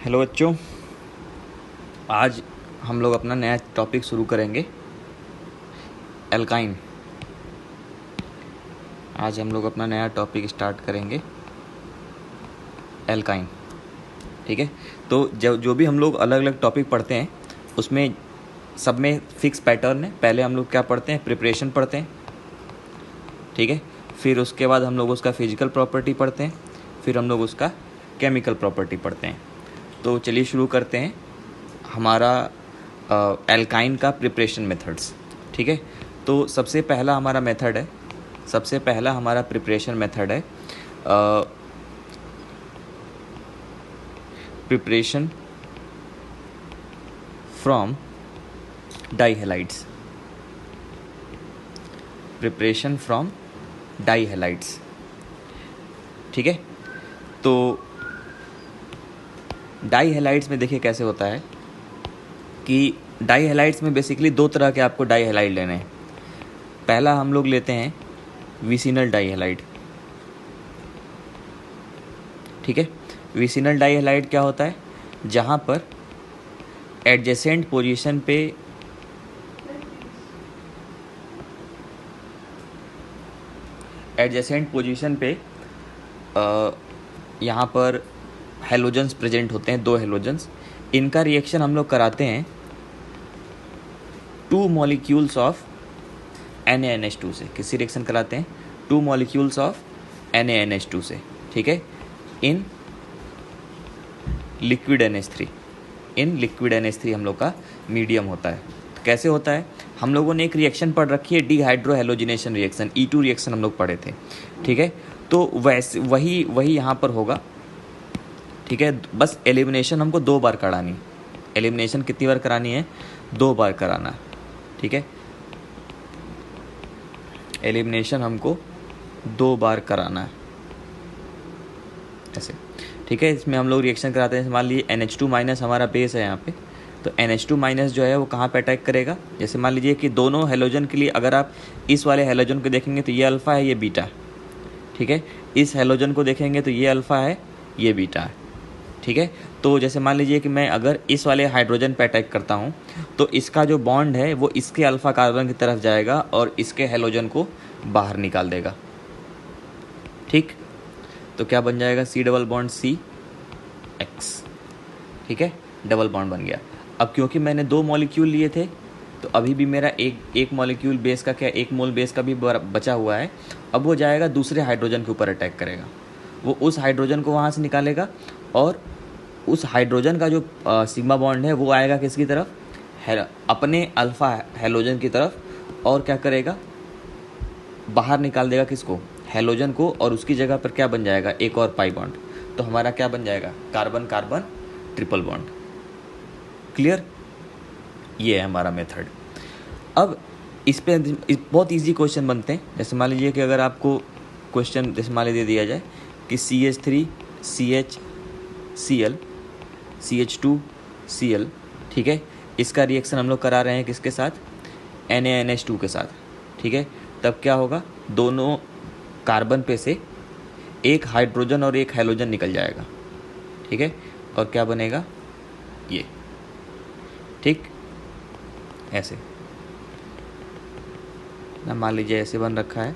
Hello बच्चों, आज हम लोग अपना नया टॉपिक शुरू करेंगे, एल्काइन। आज हम लोग अपना नया टॉपिक स्टार्ट करेंगे, एल्काइन। ठीक है। तो जो भी हम लोग अलग अलग टॉपिक पढ़ते हैं उसमें सब में फिक्स पैटर्न है। पहले हम लोग क्या पढ़ते हैं, प्रिपरेशन पढ़ते हैं। ठीक है। फिर उसके बाद हम लोग उसका फिजिकल प्रॉपर्टी पढ़ते हैं। फिर हम लोग उसका केमिकल प्रॉपर्टी पढ़ते हैं। तो चलिए शुरू करते हैं हमारा एल्काइन का प्रिपरेशन मेथड्स। ठीक है। तो सबसे पहला हमारा प्रिपरेशन मेथड है preparation from dihalides. Preparation from dihalides. ठीक है। तो डाईहेलाइड्स में देखिए कैसे होता है कि डाईहेलाइड्स में बेसिकली दो तरह के आपको डाईहेलाइड लेने हैं। पहला हम लोग लेते हैं विसिनल डाईहेलाइड। ठीक है। विसिनल डाईहेलाइड क्या होता है, जहाँ पर एडजेसेंट पोजीशन पे यहाँ पर हेलोजन्स प्रेजेंट होते हैं, दो हेलोजन्स। इनका रिएक्शन हम लोग कराते हैं 2 मॉलिक्यूल्स ऑफ NaNH2 से। किसी रिएक्शन कराते हैं 2 मॉलिक्यूल्स ऑफ NaNH2 से। ठीक है। इन लिक्विड NH3 हम लोग का मीडियम होता है। तो कैसे होता है, हम लोगों ने एक रिएक्शन पढ़ रखी है, डिहाइड्रोहेलोजिनेशन रिएक्शन, E2 रिएक्शन हम लोग पढ़े थे। ठीक है। तो वैसे वही यहाँ पर होगा। ठीक है। बस एलिमिनेशन हमको 2 बार करानी। एलिमिनेशन कितनी बार करानी है, 2 बार कराना है। ठीक है। एलिमिनेशन हमको 2 बार कराना है, ऐसे। ठीक है। इसमें हम लोग रिएक्शन कराते हैं, मान लीजिए NH2 माइनस हमारा बेस है यहाँ पे। तो NH2 माइनस जो है वो कहाँ पे अटैक करेगा, जैसे मान लीजिए कि दोनों हेलोजन के लिए अगर आप इस वाले हेलोजन को देखेंगे तो ये अल्फ़ा है, ये बीटा है। ठीक है। इस हेलोजन को देखेंगे तो ये अल्फ़ा है, ये बीटा है। ठीक है। तो जैसे मान लीजिए कि मैं अगर इस वाले हाइड्रोजन पे अटैक करता हूँ तो इसका जो बॉन्ड है वो इसके अल्फ़ा कार्बन की तरफ जाएगा और इसके हेलोजन को बाहर निकाल देगा। ठीक। तो क्या बन जाएगा, C डबल बॉन्ड CX। ठीक है। डबल बॉन्ड बन गया। अब क्योंकि मैंने 2 मॉलिक्यूल लिए थे तो अभी भी मेरा एक मॉलिक्यूल बेस का क्या, 1 मोल बेस का भी बचा हुआ है। अब वो जाएगा दूसरे हाइड्रोजन के ऊपर अटैक करेगा, वो उस हाइड्रोजन को वहाँ से निकालेगा और उस हाइड्रोजन का जो सिग्मा बॉन्ड है वो आएगा किसकी तरफ, अपने अल्फ़ा हेलोजन की तरफ, और क्या करेगा, बाहर निकाल देगा किसको, हेलोजन को, और उसकी जगह पर क्या बन जाएगा, एक और पाई बॉन्ड। तो हमारा क्या बन जाएगा, carbon carbon triple bond. Clear. ये है हमारा मेथड। अब इस पे बहुत इजी क्वेश्चन बनते हैं। जैसे मान लीजिए कि अगर आपको क्वेश्चन जैसे मान लीजिए दिया जाए कि CH3 CHCl CH2Cl। ठीक है। इसका रिएक्शन हम लोग करा रहे हैं किसके साथ, NaNH2 के साथ। ठीक है। तब क्या होगा, दोनों कार्बन पे से एक हाइड्रोजन और एक हेलोजन निकल जाएगा। ठीक है। और क्या बनेगा, ये। ठीक। ऐसे ना, मान लीजिए ऐसे बन रखा है,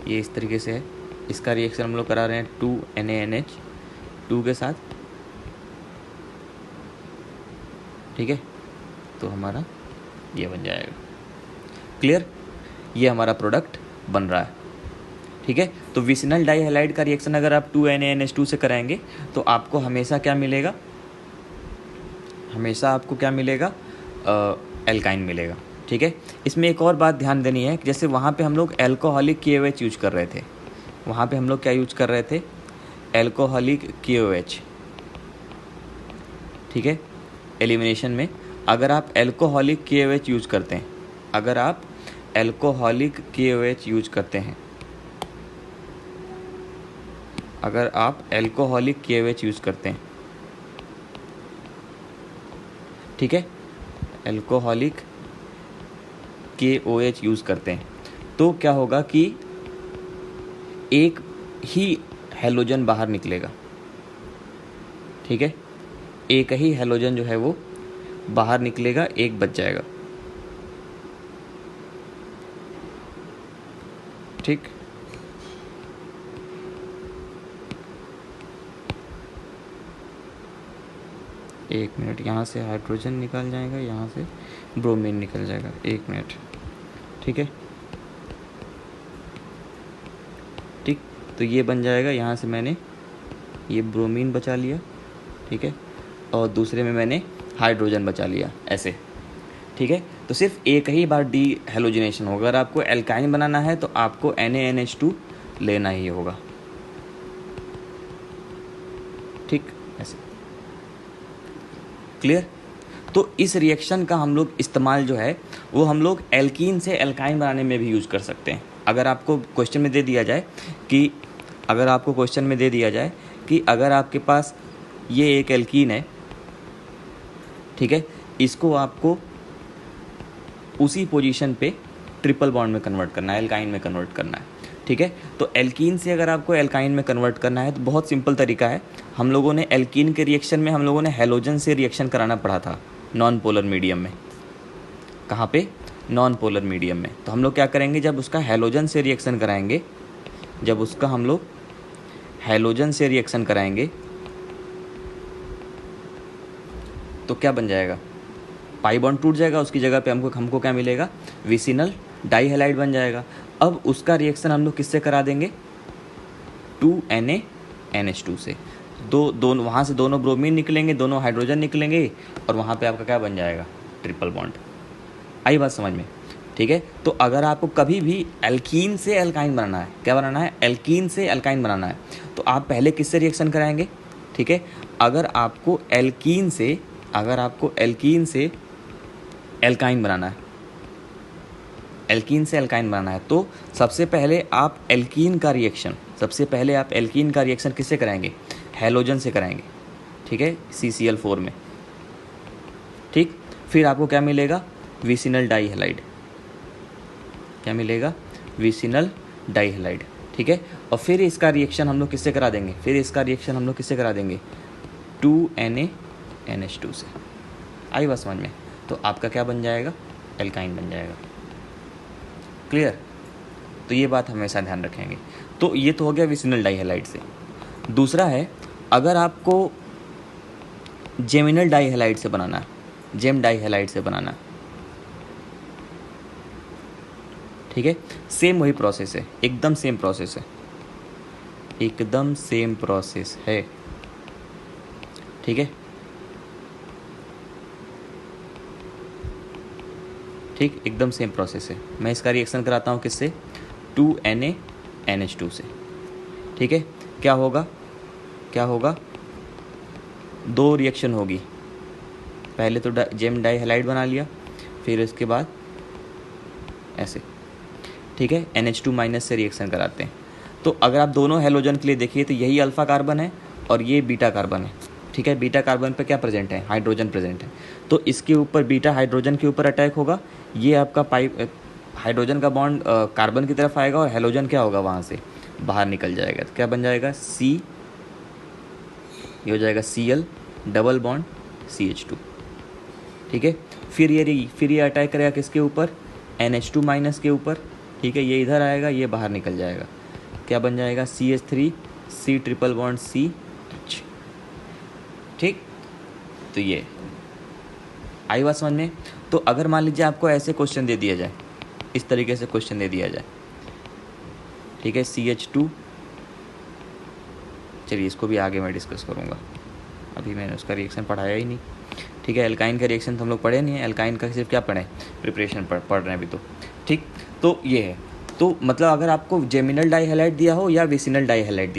ये इस तरीके से है। इसका रिएक्शन हम लोग करा रहे हैं 2 NaNH2 के साथ। ठीक है। तो हमारा ये बन जाएगा। क्लियर। ये हमारा प्रोडक्ट बन रहा है। ठीक है। तो विसिनल डाईहेलाइड का रिएक्शन अगर आप 2 NaNH2 से कराएंगे तो आपको हमेशा क्या मिलेगा, हमेशा आपको क्या मिलेगा, एल्काइन मिलेगा। ठीक है। इसमें एक और बात ध्यान देनी है कि जैसे वहाँ पे हम लोग एल्कोहलिक KOH यूज कर रहे थे, वहाँ पे हम लोग क्या यूज कर रहे थे, एल्कोहलिक KOH। ठीक है। एलिमिनेशन में अगर आप एल्कोहलिक KOH यूज करते हैं, अगर आप एल्कोहलिक KOH यूज करते हैं, अगर आप एल्कोहलिक KOH यूज करते हैं, ठीक है, एल्कोहलिक KOH यूज करते हैं, तो क्या होगा कि एक ही हैलोजन बाहर निकलेगा, ठीक है, एक ही हैलोजन जो है वो बाहर निकलेगा, एक बच जाएगा, ठीक। एक मिनट, यहाँ से हाइड्रोजन निकल जाएगा, यहाँ से ब्रोमीन निकल जाएगा, एक मिनट, ठीक है, ठीक। तो ये बन जाएगा, यहाँ से मैंने ये ब्रोमीन बचा लिया, ठीक है, और दूसरे में मैंने हाइड्रोजन बचा लिया, ऐसे, ठीक है। तो सिर्फ एक ही बार डी हेलोजिनेशन होगा। अगर आपको एल्काइन बनाना है तो आपको NaNH2 लेना ही होगा, ठीक, ऐसे, क्लियर। तो इस रिएक्शन का हम लोग इस्तेमाल जो है वो हम लोग एल्कीन से एल्काइन बनाने में भी यूज़ कर सकते हैं। अगर आपको क्वेश्चन में दे दिया जाए कि अगर आपके पास ये एक एल्कीन है, ठीक है, इसको आपको उसी पोजीशन पे ट्रिपल बॉन्ड में कन्वर्ट करना है, एल्काइन में कन्वर्ट करना है, ठीक है। तो एल्कीन से अगर आपको एल्काइन में कन्वर्ट करना है तो बहुत सिंपल तरीका है। हम लोगों ने एल्कीन के रिएक्शन में हम लोगों ने हैलोजन से रिएक्शन कराना पड़ा था नॉन पोलर मीडियम में। कहाँ पे? नॉन पोलर मीडियम में। तो हम लोग क्या करेंगे, जब उसका हैलोजन से रिएक्शन कराएंगे, तो क्या बन जाएगा, पाई बॉन्ड टूट जाएगा, उसकी जगह पे हमको क्या मिलेगा, विसिनल डाइहैलाइड बन जाएगा। अब उसका रिएक्शन हम लोग किससे करा देंगे, 2NaNH2 से। दोनों वहाँ से दोनों ब्रोमीन निकलेंगे, दोनों हाइड्रोजन निकलेंगे, और वहाँ पे आपका क्या बन जाएगा, ट्रिपल बॉन्ड। आई बात समझ में, ठीक है। तो अगर आपको कभी भी एल्कीन से एल्काइन बनाना है, क्या बनाना है, एल्कीन से एल्काइन बनाना है, तो आप पहले किससे रिएक्शन कराएंगे, ठीक है। अगर आपको एल्कीन से एल्काइन बनाना है, तो सबसे पहले आप एल्कीन का रिएक्शन किससे कराएंगे, हैलोजन से कराएंगे, ठीक है, CCl4 में, ठीक। फिर आपको क्या मिलेगा, विसिनल डाइहैलाइड, ठीक है। और फिर इसका रिएक्शन हम लोग किससे करा देंगे, 2NaNH2 से। आई बात समझ में। तो आपका क्या बन जाएगा, एल्काइन बन जाएगा, क्लियर। तो ये बात हमेशा ध्यान रखेंगे। तो ये तो हो गया विसिनल डाइहैलाइड से। दूसरा है, अगर आपको जेमिनल डाइहैलाइड से बनाना है, जेम डाइहैलाइड से बनाना है, ठीक है, सेम वही प्रोसेस है, एकदम सेम प्रोसेस है, ठीक है, ठीक, एकदम सेम प्रोसेस है। मैं इसका रिएक्शन कराता हूँ किससे, 2NaNH2 से, ठीक है। क्या होगा, दो रिएक्शन होगी, पहले तो जेम डाइहैलाइड बना लिया, फिर इसके बाद ऐसे, ठीक है, NH2- से रिएक्शन कराते हैं। तो अगर आप दोनों हैलोजन के लिए देखिए तो यही अल्फा कार्बन है और ये बीटा कार्बन है, ठीक है। बीटा कार्बन पे क्या प्रेजेंट है, हाइड्रोजन प्रेजेंट है, तो इसके ऊपर बीटा हाइड्रोजन के ऊपर अटैक होगा, ये आपका हाइड्रोजन का बॉन्ड कार्बन की तरफ आएगा और हैलोजन क्या होगा, वहाँ से बाहर निकल जाएगा। तो क्या बन जाएगा, ये हो जाएगा Cl डबल बॉन्ड CH2, ठीक है। फिर ये अटैक करेगा किसके ऊपर, NH2- के ऊपर, ठीक है। ये इधर आएगा, ये बाहर निकल जाएगा, क्या बन जाएगा, CH3 C triple bond CH, ठीक। तो ये आई बात समझ में। तो अगर मान लीजिए आपको ऐसे क्वेश्चन दे दिया जाए, इस तरीके से क्वेश्चन दे दिया जाए, ठीक है, CH2, चलिए इसको भी आगे मैं डिस्कस करूँगा, अभी मैंने उसका रिएक्शन पढ़ाया ही नहीं, ठीक है। एल्काइन का रिएक्शन तो हम लोग पढ़े नहीं है, एल्काइन का सिर्फ क्या पढ़े, प्रिपरेशन पढ़ रहे हैं अभी तो, ठीक। तो ये है, तो मतलब अगर आपको जेमिनल डाइहैलाइड दिया हो या विसिनल डाइहैलाइड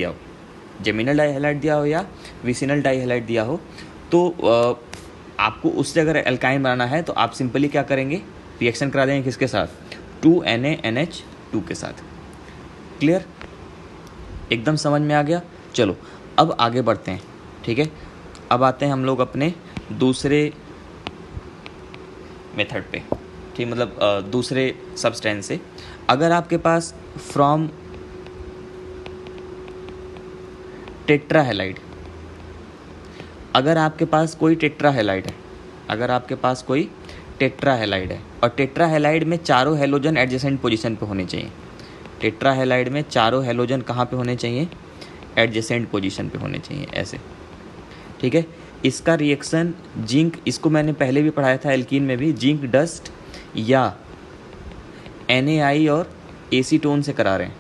दिया हो, तो आपको उससे अगर एल्काइन बनाना है तो आप सिंपली क्या करेंगे, रिएक्शन करा देंगे किसके साथ, 2NaNH2 के साथ, क्लियर, एकदम समझ में आ गया। चलो अब आगे बढ़ते हैं, ठीक है। अब आते हैं हम लोग अपने दूसरे मेथड पे, ठीक, मतलब दूसरे सब्सटेंस से। अगर आपके पास फ्रॉम टेट्राहेलाइड, अगर आपके पास कोई टेट्राहेलाइड है, अगर आपके पास कोई टेट्राहेलाइड है और टेट्राहेलाइड में चारों हेलोजन एडजेसेंट पोजीशन पे होने चाहिए, टेट्राहेलाइड में चारों हेलोजन कहाँ पे होने चाहिए, एडजेसेंट पोजीशन पे होने चाहिए ऐसे, ठीक है। इसका रिएक्शन जिंक, इसको मैंने पहले भी पढ़ाया था एल्कीन में भी, जिंक डस्ट या NaI और एसीटोन से करा रहे हैं,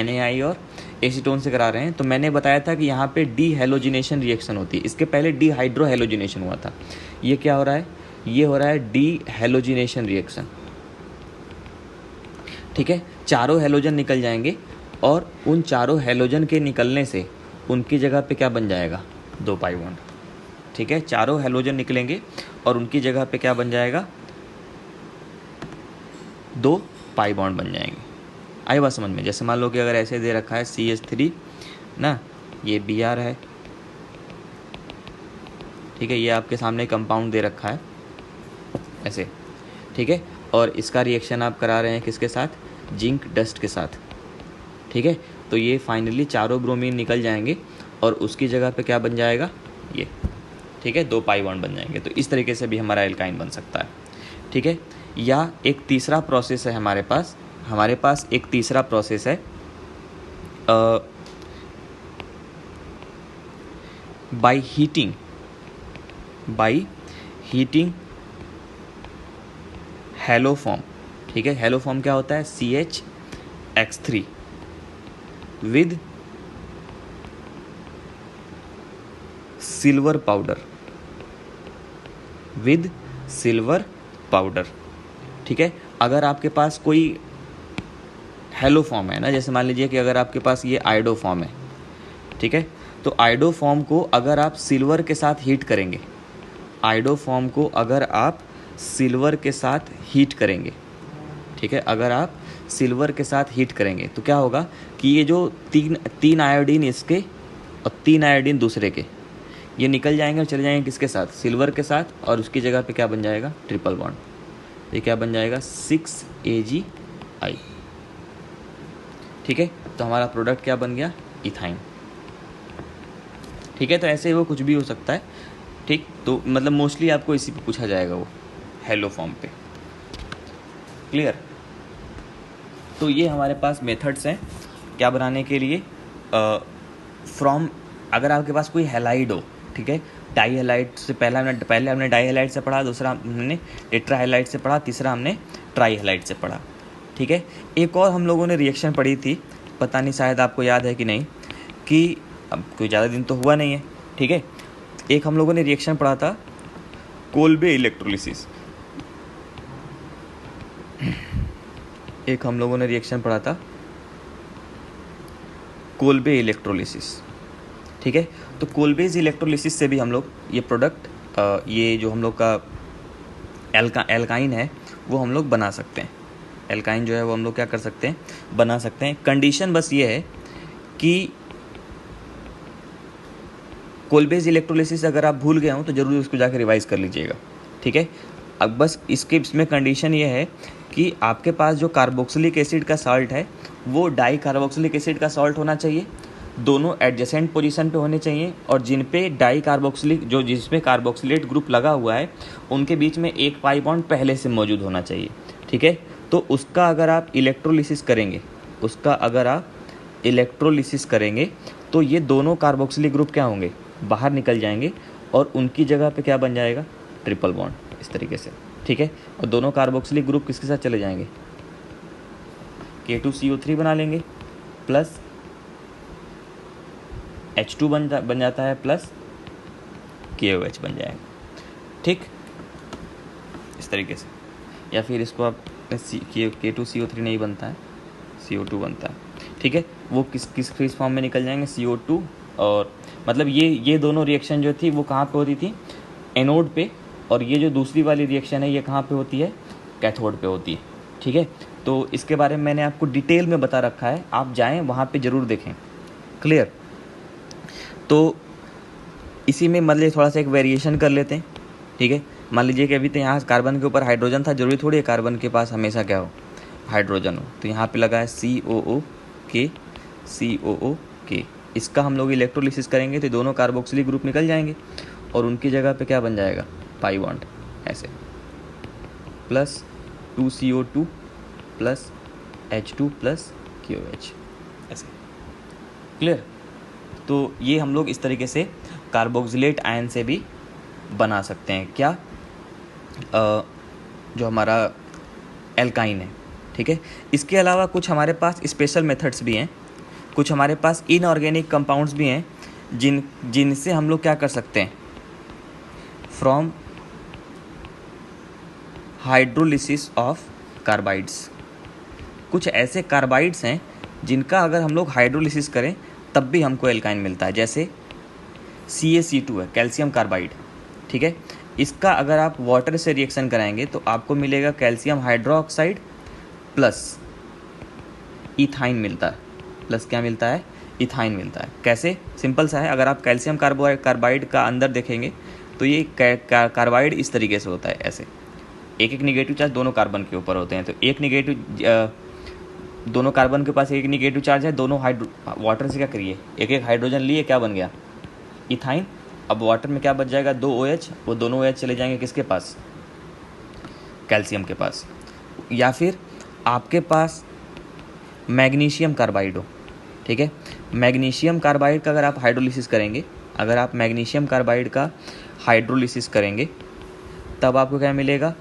NaI और एसीटोन से करा रहे हैं, तो मैंने बताया था कि यहाँ पे डी हेलोजिनेशन रिएक्शन होती है, इसके पहले डी हाइड्रो हेलोजिनेशन हुआ था, ये क्या हो रहा है, ये हो रहा है डी हेलोजिनेशन रिएक्शन, ठीक है। चारों हेलोजन निकल जाएंगे और उन चारों हेलोजन के निकलने से उनकी जगह पे क्या बन जाएगा, 2 पाई बॉन्ड, ठीक है। चारों हेलोजन निकलेंगे और उनकी जगह पे क्या बन जाएगा, 2 पाई बॉन्ड बन जाएंगे। आई बात समझ में। जैसे मान लो कि अगर ऐसे दे रखा है CH3 ना, ये Br है, ठीक है, ये आपके सामने कंपाउंड दे रखा है ऐसे, ठीक है, और इसका रिएक्शन आप करा रहे हैं किसके साथ, जिंक डस्ट के साथ, ठीक है। तो ये फाइनली चारों ब्रोमीन निकल जाएंगे और उसकी जगह पे क्या बन जाएगा, ये, ठीक है, 2 पाई बॉन्ड बन जाएंगे। तो इस तरीके से भी हमारा एल्काइन बन सकता है, ठीक है। या एक तीसरा प्रोसेस है हमारे पास एक तीसरा प्रोसेस है बाय हीटिंग हेलोफॉर्म, ठीक है। हेलोफॉर्म क्या होता है, CH(X3) विद सिल्वर पाउडर, ठीक है। अगर आपके पास कोई हेलो फॉर्म है ना, जैसे मान लीजिए कि अगर आपके पास ये आयोडो फॉर्म है, ठीक है, तो आयोडो फॉर्म को अगर आप सिल्वर के साथ हीट करेंगे, आयोडो फॉर्म को अगर आप सिल्वर के साथ हीट करेंगे, ठीक है, अगर आप सिल्वर के साथ हीट करेंगे तो क्या होगा कि ये जो तीन आयोडीन इसके और 3 आयोडीन दूसरे के, ये निकल जाएंगे और चले जाएंगे किसके साथ, सिल्वर के साथ, और उसकी जगह पे क्या बन जाएगा, ट्रिपल बॉन्ड, ये क्या बन जाएगा, 6AgI, ठीक है। तो हमारा प्रोडक्ट क्या बन गया, इथाइन, ठीक है। तो ऐसे वो कुछ भी हो सकता है, ठीक। तो मतलब मोस्टली आपको इसी पे पूछा जाएगा, वो हेलो फॉर्म पे, क्लियर। तो ये हमारे पास मेथड्स हैं क्या बनाने के लिए, फ्रॉम, अगर आपके पास कोई हैलाइड हो, ठीक है, डाई हैलाइड से पहले हमने डाई हैलाइड से पढ़ा, दूसरा हमने टेट्रा हैलाइड से पढ़ा, तीसरा हमने ट्राई हैलाइड से पढ़ा, ठीक है। एक और हम लोगों ने रिएक्शन पढ़ी थी, पता नहीं शायद आपको याद है कि नहीं, कि अब कोई ज़्यादा दिन तो हुआ नहीं है, ठीक है। एक हम लोगों ने रिएक्शन पढ़ा था कोल्बे इलेक्ट्रोलिसिस, एक हम लोगों ने रिएक्शन पढ़ा था कोल्बे इलेक्ट्रोलिसिस, ठीक है। तो कोल्बेज इलेक्ट्रोलिसिस से भी हम लोग ये प्रोडक्ट, ये जो हम लोग का एल्काइन है वो हम लोग बना सकते हैं, एल्काइन जो है वो हम लोग क्या कर सकते हैं, बना सकते हैं। कंडीशन बस ये है कि कोल्बेज इलेक्ट्रोलिसिस अगर आप भूल गए हो तो ज़रूर उसको जाकर रिवाइज कर लीजिएगा, ठीक है। अब बस इसमें कंडीशन ये है कि आपके पास जो कार्बोक्सिलिक एसिड का सॉल्ट है वो डाई कार्बोक्सिलिक एसिड का सॉल्ट होना चाहिए, दोनों एडजेसेंट पोजीशन पे होने चाहिए, और जिन पे डाई कार्बोक्सिलिक, जो जिसमें कार्बोक्सिलेट ग्रुप लगा हुआ है उनके बीच में 1 पाई बॉन्ड पहले से मौजूद होना चाहिए, ठीक है। तो उसका अगर आप इलेक्ट्रोलिसिस करेंगे, तो ये दोनों कार्बोक्सिलिक ग्रुप क्या होंगे, बाहर निकल जाएंगे और उनकी जगह पे क्या बन जाएगा, ट्रिपल बॉन्ड, इस तरीके से, ठीक है। और दोनों कार्बोक्सिलिक ग्रुप किसके साथ चले जाएंगे, K2CO3 बना लेंगे, प्लस H2 बन जाता है, प्लस KOH बन जाएगा, ठीक, इस तरीके से। या फिर इसको आप K2CO3 नहीं बनता है, CO2 बनता है, ठीक है। वो किस फॉर्म में निकल जाएंगे, CO2, और मतलब ये दोनों रिएक्शन जो थी वो कहाँ पे होती थी, एनोड पे, और ये जो दूसरी वाली रिएक्शन है ये कहाँ पे होती है, कैथोड पे होती है, ठीक है। तो इसके बारे में मैंने आपको डिटेल में बता रखा है, आप जाएं वहाँ पे ज़रूर देखें, क्लियर। तो इसी में मतलब थोड़ा सा एक वेरिएशन कर लेते हैं, ठीक है। मान लीजिए कि अभी तो यहाँ कार्बन के ऊपर हाइड्रोजन था, जरूरी थोड़ी है कार्बन के पास हमेशा क्या हो, हाइड्रोजन हो, तो यहाँ पे लगा है COO के, इसका हम लोग इलेक्ट्रोलिसिस करेंगे तो दोनों कार्बोक्सिलिक ग्रुप निकल जाएंगे और उनकी जगह पे क्या बन जाएगा, पाई बॉन्ड ऐसे, plus 2CO2 plus H2 plus QH ऐसे। क्लियर? तो ये हम लोग इस तरीके से कार्बोक्सिलेट आयन से भी बना सकते हैं क्या, जो हमारा एल्काइन है। ठीक है, इसके अलावा कुछ हमारे पास स्पेशल मेथड्स भी हैं, कुछ हमारे पास इनऑर्गेनिक कंपाउंड्स भी हैं जिनसे हम लोग क्या कर सकते हैं, फ्रॉम हाइड्रोलिसिस ऑफ कार्बाइड्स। कुछ ऐसे कार्बाइड्स हैं जिनका अगर हम लोग हाइड्रोलिसिस करें तब भी हमको एल्काइन मिलता है, जैसे CaC2 है, कैल्शियम कार्बाइड। ठीक है, इसका अगर आप वाटर से रिएक्शन कराएंगे तो आपको मिलेगा कैल्शियम हाइड्रोक्साइड प्लस इथाइन मिलता है, प्लस क्या मिलता है, इथाइन मिलता है। कैसे? सिंपल सा है, अगर आप कैल्शियम कार्बाइड का अंदर देखेंगे तो ये कार्बाइड इस तरीके से होता है, ऐसे एक एक निगेटिव चार्ज दोनों कार्बन के ऊपर होते हैं। तो एक निगेटिव, दोनों कार्बन के पास एक निगेटिव चार्ज है, दोनों वाटर से क्या करिए, एक एक हाइड्रोजन लिए, क्या बन गया, इथाइन। अब वाटर में क्या बच जाएगा, 2 OH, वो दोनों OH चले जाएंगे किसके पास, कैल्शियम के पास। या फिर आपके पास मैग्नीशियम कार्बाइड हो, ठीक है, मैग्नीशियम कार्बाइड का अगर आप हाइड्रोलिसिस करेंगे, अगर आप मैग्नीशियम कार्बाइड का हाइड्रोलिसिस करेंगे तब आपको क्या मिलेगा,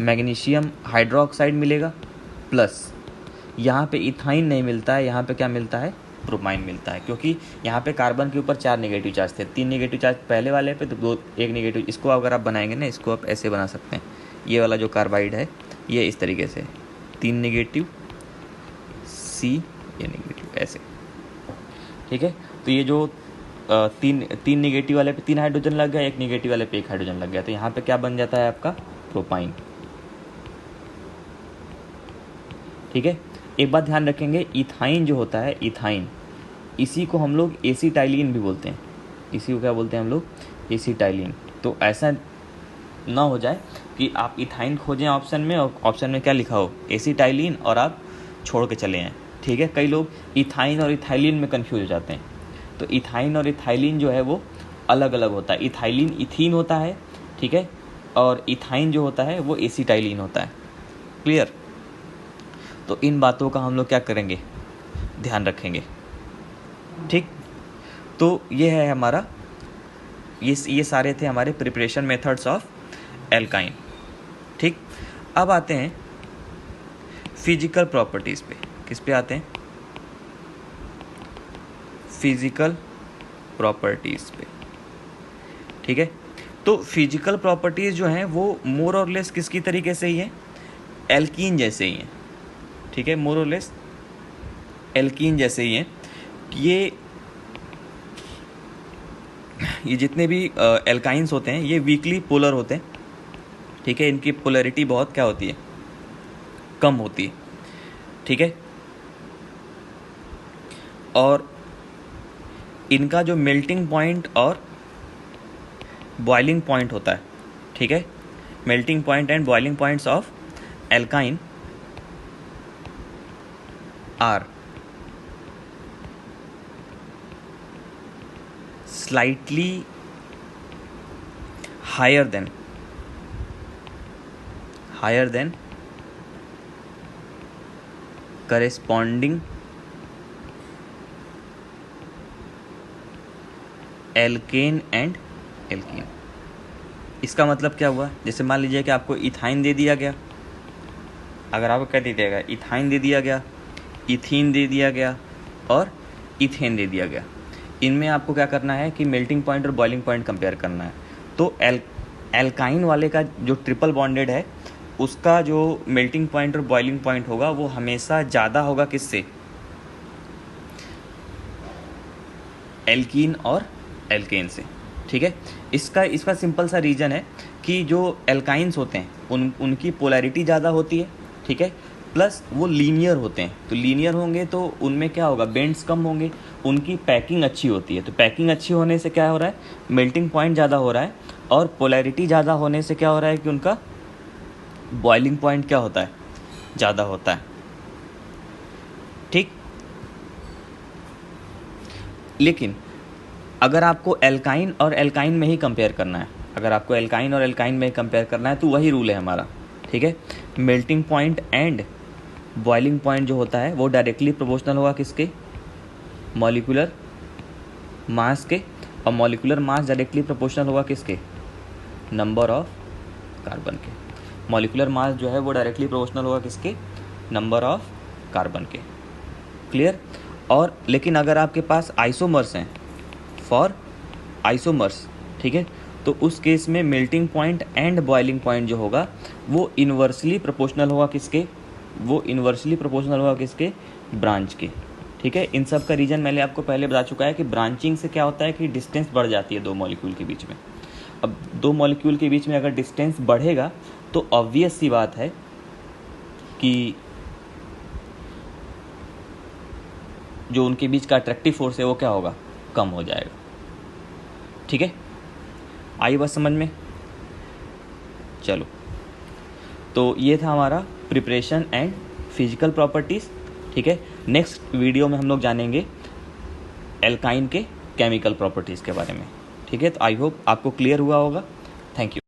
मैग्नीशियम हाइड्रोक्साइड मिलेगा, प्लस यहाँ पे इथाइन नहीं मिलता है, यहाँ पे क्या मिलता है, प्रोमाइन मिलता है, क्योंकि यहाँ पे कार्बन के ऊपर 4 नेगेटिव चार्ज थे, 3 नेगेटिव चार्ज पहले वाले पे, तो 1 नेगेटिव। इसको अगर आप बनाएंगे ना, इसको आप ऐसे बना सकते हैं, ये वाला जो कार्बाइड है ये इस तरीके से 3 नेगेटिव C, ये नेगेटिव ऐसे। ठीक है, तो ये जो तीन नेगेटिव वाले पे 3 हाइड्रोजन लग गया, एक नेगेटिव वाले पे 1 हाइड्रोजन लग गया, तो यहाँ पे क्या बन जाता है आपका, प्रोपाइन। ठीक है, एक बात ध्यान रखेंगे, इथाइन जो होता है, इथाइन, इसी को हम लोग एसिटाइलिन भी बोलते हैं, इसी को क्या बोलते हैं हम लोग, एसिटाइलिन। तो ऐसा ना हो जाए कि आप इथाइन खोजें ऑप्शन में और ऑप्शन में क्या लिखा हो, एसिटाइलिन, और आप छोड़ के चले आएँ। ठीक है, कई लोग इथाइन और इथाइलिन में कन्फ्यूज हो जाते हैं। तो इथाइन और इथाइलिन जो है वो अलग अलग होता है, इथाइलिन इथीन होता है, ठीक है, और इथाइन जो होता है वो एसिटाइलिन होता है। क्लियर? तो इन बातों का हम लोग क्या करेंगे, ध्यान रखेंगे। ठीक, तो ये है हमारा, ये सारे थे हमारे प्रिपरेशन मेथड्स ऑफ एल्काइन। ठीक, अब आते हैं फिजिकल प्रॉपर्टीज़ पे। किस पे आते हैं, फिजिकल प्रॉपर्टीज़ पे। ठीक है, तो फिजिकल प्रॉपर्टीज़ जो हैं वो मोर और लेस किसकी तरीके से ही हैं, एल्कीन जैसे ही हैं। ठीक है, मोर और लेस एल्कीन जैसे ही हैं। ये जितने भी एल्काइंस होते हैं ये वीकली पोलर होते हैं। ठीक है, इनकी पोलैरिटी बहुत क्या होती है, कम होती है। ठीक है, और इनका जो मेल्टिंग पॉइंट और बॉइलिंग पॉइंट होता है, ठीक है, melting point and boiling points of alkyne are slightly higher than corresponding alkane and alkene. इसका मतलब क्या हुआ, जैसे मान लीजिए कि आपको इथाइन दे दिया गया, अगर आपको क्या दे दिया गया, इथाइन दे दिया गया, इथीन दे दिया गया और इथेन दे दिया गया। इनमें आपको क्या करना है कि मेल्टिंग पॉइंट और बॉइलिंग पॉइंट कंपेयर करना है। तो एल्काइन वाले का जो ट्रिपल बॉन्डेड है उसका जो मेल्टिंग पॉइंट और बॉइलिंग पॉइंट होगा वो हमेशा ज़्यादा होगा किससे, एल्कीन और एल्केन से। ठीक है, इसका सिंपल सा रीज़न है कि जो एल्काइंस होते हैं उनकी पोलैरिटी ज़्यादा होती है। ठीक है, प्लस वो लीनियर होते हैं, तो लीनियर होंगे तो उनमें क्या होगा, बेंड्स कम होंगे, उनकी पैकिंग अच्छी होती है। तो पैकिंग अच्छी होने से क्या हो रहा है, मेल्टिंग पॉइंट ज़्यादा हो रहा है, और पोलैरिटी ज़्यादा होने से क्या हो रहा है कि उनका बॉइलिंग पॉइंट क्या होता है, ज़्यादा होता है। ठीक, लेकिन अगर आपको एल्काइन और एल्काइन में ही कंपेयर करना है, अगर आपको एल्काइन और एल्काइन में ही कंपेयर करना है तो वही रूल है हमारा, ठीक है। Melting point and boiling point जो होता है वो डायरेक्टली प्रोपोर्शनल होगा किसके, मॉलिक्यूलर मास के, और मॉलिक्यूलर मास डायरेक्टली प्रोपोर्शनल होगा किसके, नंबर ऑफ कार्बन के। मॉलिक्यूलर मास जो है वो डायरेक्टली प्रोपोर्शनल होगा किसके, नंबर ऑफ कार्बन के। क्लियर। और लेकिन अगर आपके पास आइसोमर्स हैं, फॉर आइसोमर्स, ठीक है, तो उस केस में melting point and boiling point जो होगा वो इन्वर्सली प्रोपोर्शनल होगा किसके, वो इन्वर्सली प्रोपोर्शनल होगा किसके, ब्रांच के, ठीक है। इन सब का रीज़न मैंने आपको पहले बता चुका है कि ब्रांचिंग से क्या होता है कि डिस्टेंस बढ़ जाती है दो मॉलिक्यूल के बीच में। अब दो मॉलिक्यूल के बीच में अगर डिस्टेंस बढ़ेगा तो ऑब्वियस सी बात है कि जो उनके बीच का अट्रैक्टिव फोर्स है वो क्या होगा, कम हो जाएगा, ठीक है। आई बात समझ में। चलो, तो ये था हमारा प्रिपरेशन एंड फिजिकल प्रॉपर्टीज़, ठीक है। नेक्स्ट वीडियो में हम लोग जानेंगे एल्काइन के केमिकल प्रॉपर्टीज़ के बारे में, ठीक है। तो आई होप आपको क्लियर हुआ होगा। Thank you.